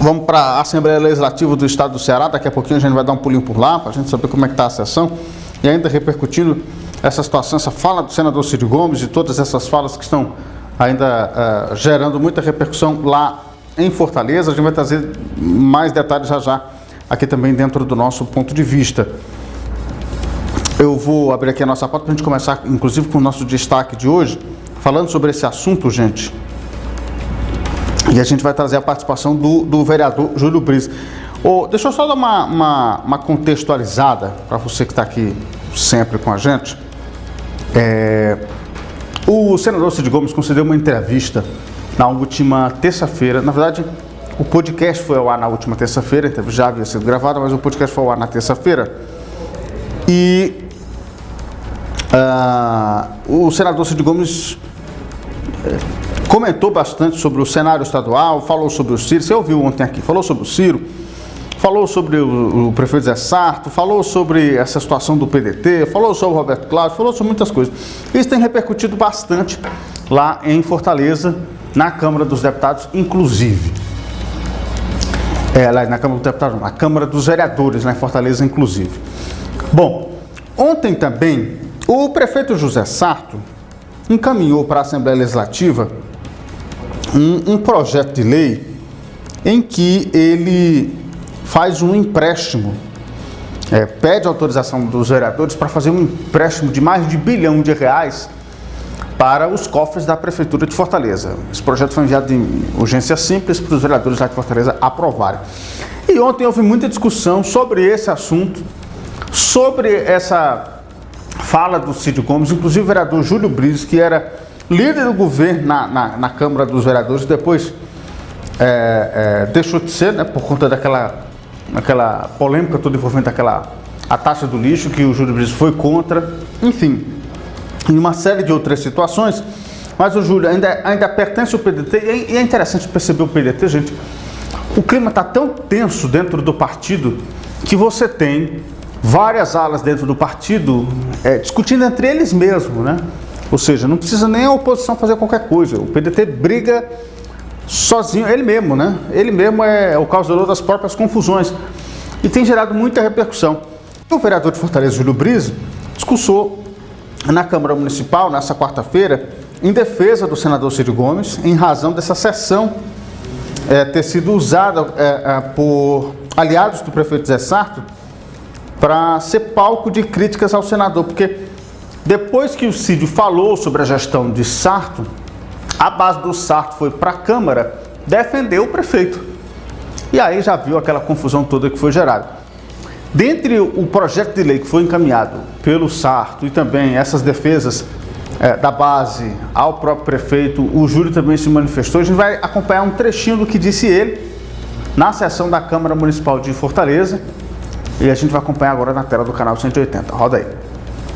Vamos para a Assembleia Legislativa do Estado do Ceará. Daqui a pouquinho a gente vai dar um pulinho por lá, para a gente saber como é que está a sessão. E ainda repercutindo essa situação, essa fala do senador Ciro Gomes e todas essas falas que estão ainda gerando muita repercussão lá em Fortaleza. A gente vai trazer mais detalhes já aqui também dentro do nosso ponto de vista. Eu vou abrir aqui a nossa pauta para a gente começar, inclusive, com o nosso destaque de hoje, falando sobre esse assunto, gente. E a gente vai trazer a participação do vereador Júlio Brise. Deixa eu só dar uma contextualizada para você que está aqui sempre com a gente. O senador Ciro Gomes concedeu uma entrevista na última terça-feira. Na verdade, o podcast foi ao ar na última terça-feira, então já havia sido gravado, mas o podcast foi ao ar na terça-feira. E o senador Ciro Gomes comentou bastante sobre o cenário estadual, falou sobre o Ciro. Você ouviu ontem aqui, falou sobre o Ciro, falou sobre o prefeito Zé Sarto, falou sobre essa situação do PDT, falou sobre o Roberto Cláudio, falou sobre muitas coisas. Isso tem repercutido bastante lá em Fortaleza, na Câmara dos Deputados, inclusive. Lá na Câmara dos Deputados, na Câmara dos Vereadores, lá em Fortaleza, inclusive. Bom, ontem também, o prefeito José Sarto encaminhou para a Assembleia Legislativa um projeto de lei em que ele faz um empréstimo, pede autorização dos vereadores para fazer um empréstimo de mais de R$1 bilhão para os cofres da Prefeitura de Fortaleza. Esse projeto foi enviado em urgência simples para os vereadores lá de Fortaleza aprovarem. E ontem houve muita discussão sobre esse assunto, sobre essa fala do Ciro Gomes, inclusive o vereador Júlio Brise, que era líder do governo na Câmara dos Vereadores, depois deixou de ser, né, por conta daquela polêmica toda envolvendo a taxa do lixo, que o Júlio Brise foi contra, enfim, em uma série de outras situações. Mas o Júlio ainda pertence ao PDT, e é interessante perceber o PDT, gente. O clima está tão tenso dentro do partido que você tem várias alas dentro do partido discutindo entre eles mesmos, né? Ou seja, não precisa nem a oposição fazer qualquer coisa. O PDT briga sozinho, ele mesmo, né? Ele mesmo é o causador das próprias confusões e tem gerado muita repercussão. O vereador de Fortaleza, Júlio Brise, discursou na Câmara Municipal, nessa quarta-feira, em defesa do senador Ciro Gomes, em razão dessa sessão ter sido usada por aliados do prefeito Zé Sarto para ser palco de críticas ao senador, porque depois que o Ciro falou sobre a gestão de Sarto, a base do Sarto foi para a Câmara defender o prefeito. E aí já viu aquela confusão toda que foi gerada. Dentre o projeto de lei que foi encaminhado pelo Sarto e também essas defesas da base ao próprio prefeito, o Júlio também se manifestou. A gente vai acompanhar um trechinho do que disse ele na sessão da Câmara Municipal de Fortaleza. E a gente vai acompanhar agora na tela do canal 180. Roda aí.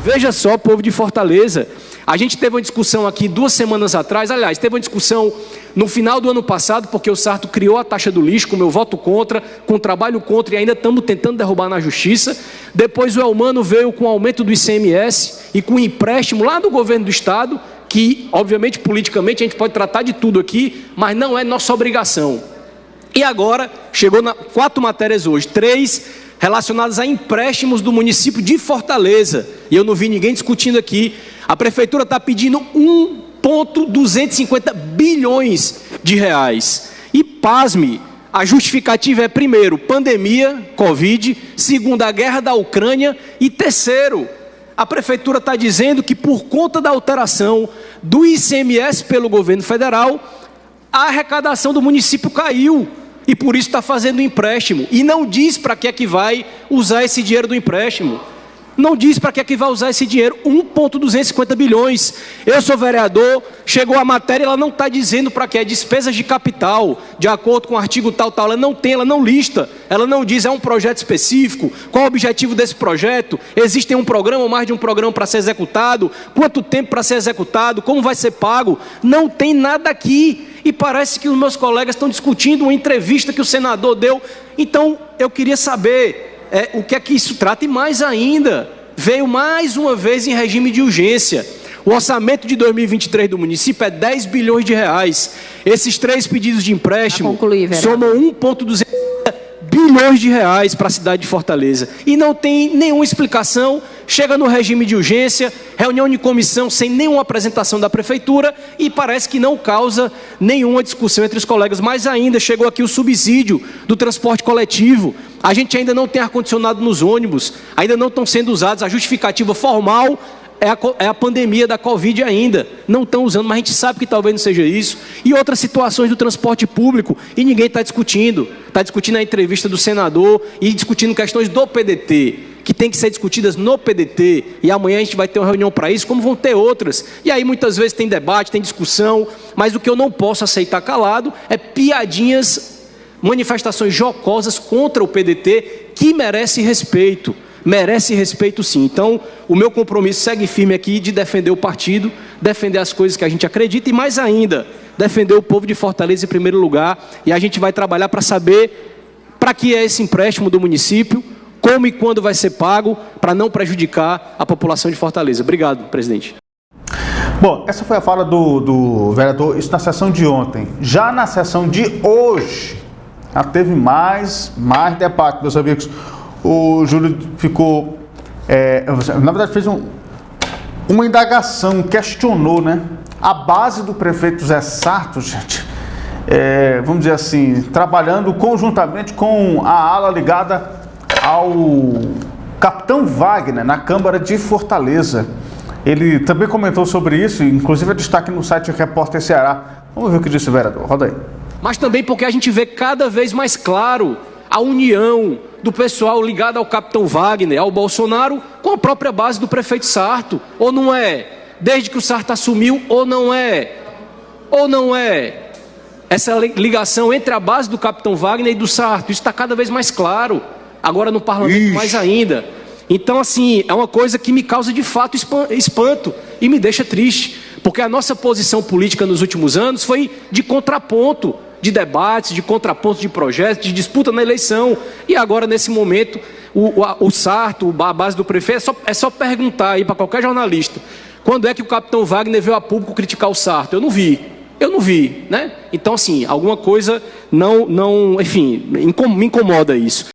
Veja só, povo de Fortaleza, a gente teve uma discussão aqui 2 semanas atrás, aliás, teve uma discussão no final do ano passado, porque o Sarto criou a taxa do lixo, com meu voto contra, com trabalho contra, e ainda estamos tentando derrubar na justiça. Depois o Elmano veio com o aumento do ICMS e com o empréstimo lá do governo do estado, que obviamente politicamente a gente pode tratar de tudo aqui, mas não é nossa obrigação. E agora, chegou 4 matérias hoje, 3 relacionadas a empréstimos do município de Fortaleza, e eu não vi ninguém discutindo aqui. A prefeitura está pedindo 1,250 bilhões de reais. E pasme, a justificativa é, primeiro, pandemia, Covid, segundo, a guerra da Ucrânia, e terceiro, a prefeitura está dizendo que por conta da alteração do ICMS pelo governo federal, a arrecadação do município caiu. E por isso está fazendo empréstimo. E não diz para que é que vai usar esse dinheiro do empréstimo. Não diz para que é que vai usar esse dinheiro, 1,250 bilhões. Eu sou vereador, chegou a matéria, ela não está dizendo para que é despesas de capital, de acordo com o artigo tal, ela não tem, ela não lista, ela não diz, é um projeto específico, qual o objetivo desse projeto, existe um programa ou mais de um programa para ser executado, quanto tempo para ser executado, como vai ser pago, não tem nada aqui. E parece que os meus colegas estão discutindo uma entrevista que o senador deu. Então, eu queria saber o que é que isso trata. E mais ainda, veio mais uma vez em regime de urgência. O orçamento de 2023 do município é 10 bilhões de reais. Esses 3 pedidos de empréstimo somam 1,2 bilhões de reais para a cidade de Fortaleza. E não tem nenhuma explicação, chega no regime de urgência, reunião de comissão sem nenhuma apresentação da prefeitura e parece que não causa nenhuma discussão entre os colegas. Mais ainda, chegou aqui o subsídio do transporte coletivo. A gente ainda não tem ar-condicionado nos ônibus, ainda não estão sendo usados. A justificativa formal é a pandemia da Covid ainda. Não estão usando, mas a gente sabe que talvez não seja isso. E outras situações do transporte público, e ninguém está discutindo. Está discutindo a entrevista do senador e discutindo questões do PDT, que tem que ser discutidas no PDT. E amanhã a gente vai ter uma reunião para isso, como vão ter outras. E aí muitas vezes tem debate, tem discussão, mas o que eu não posso aceitar calado é piadinhas, manifestações jocosas contra o PDT, que merece respeito. Merece respeito sim. Então, o meu compromisso segue firme aqui de defender o partido, defender as coisas que a gente acredita e, mais ainda, defender o povo de Fortaleza em primeiro lugar. E a gente vai trabalhar para saber para que é esse empréstimo do município, como e quando vai ser pago, para não prejudicar a população de Fortaleza. Obrigado, presidente. Bom, essa foi a fala do vereador, isso na sessão de ontem. Já na sessão de hoje, já teve mais debate, meus amigos. O Júlio ficou, na verdade fez uma indagação, questionou, né? A base do prefeito Zé Sarto, gente, vamos dizer assim, trabalhando conjuntamente com a ala ligada ao capitão Wagner, na Câmara de Fortaleza. Ele também comentou sobre isso, inclusive é destaque no site Repórter Ceará. Vamos ver o que disse o vereador, roda aí. Mas também porque a gente vê cada vez mais claro a união do pessoal ligado ao capitão Wagner, ao Bolsonaro, com a própria base do prefeito Sarto. Ou não é? Desde que o Sarto assumiu, ou não é? Ou não é? Essa ligação entre a base do capitão Wagner e do Sarto, isso está cada vez mais claro. Agora no parlamento mais ainda. Então, assim, é uma coisa que me causa de fato espanto e me deixa triste. Porque a nossa posição política nos últimos anos foi de contraponto, de debates, de contrapontos de projetos, de disputa na eleição. E agora, nesse momento, o Sarto, a base do prefeito, é só perguntar aí para qualquer jornalista, quando é que o capitão Wagner veio a público criticar o Sarto? Eu não vi, né? Então, assim, alguma coisa enfim, me incomoda isso.